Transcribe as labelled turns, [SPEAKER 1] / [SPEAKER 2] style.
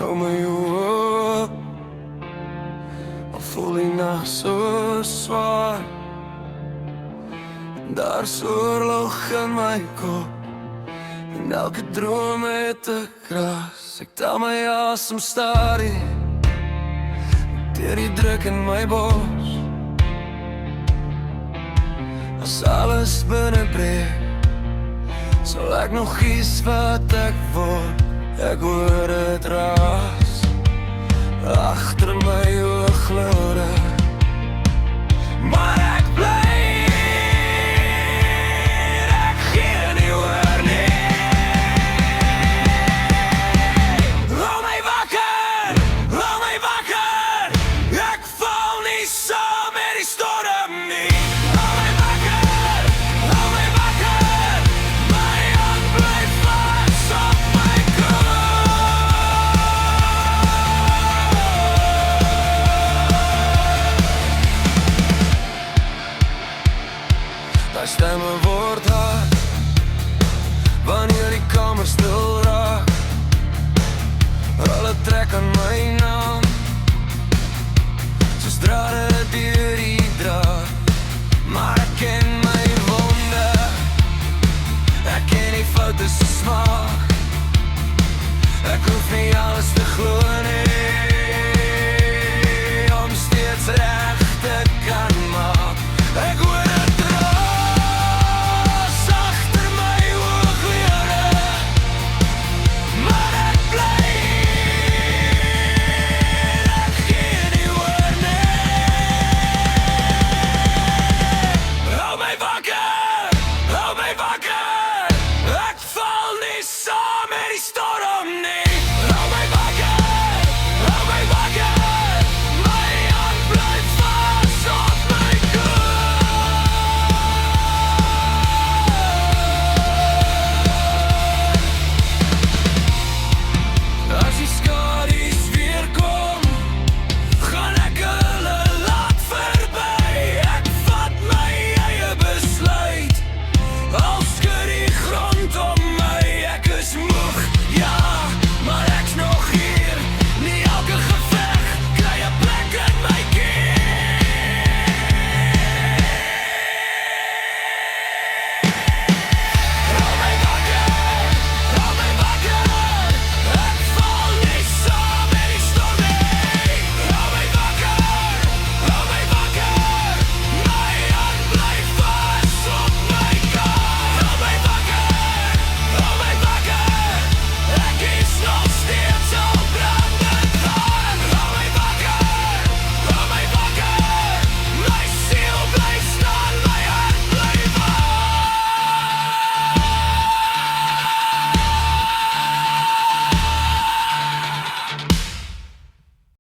[SPEAKER 1] hou my hoop. Al voel die nag so swaar, daar's oorlog in my kop en elke droom het 'n kras. Ek tel my asem stadig deur die druk in my bors. As alles binnebreek, sal ek nog kies wat ek word. Ek hoor het raas agter my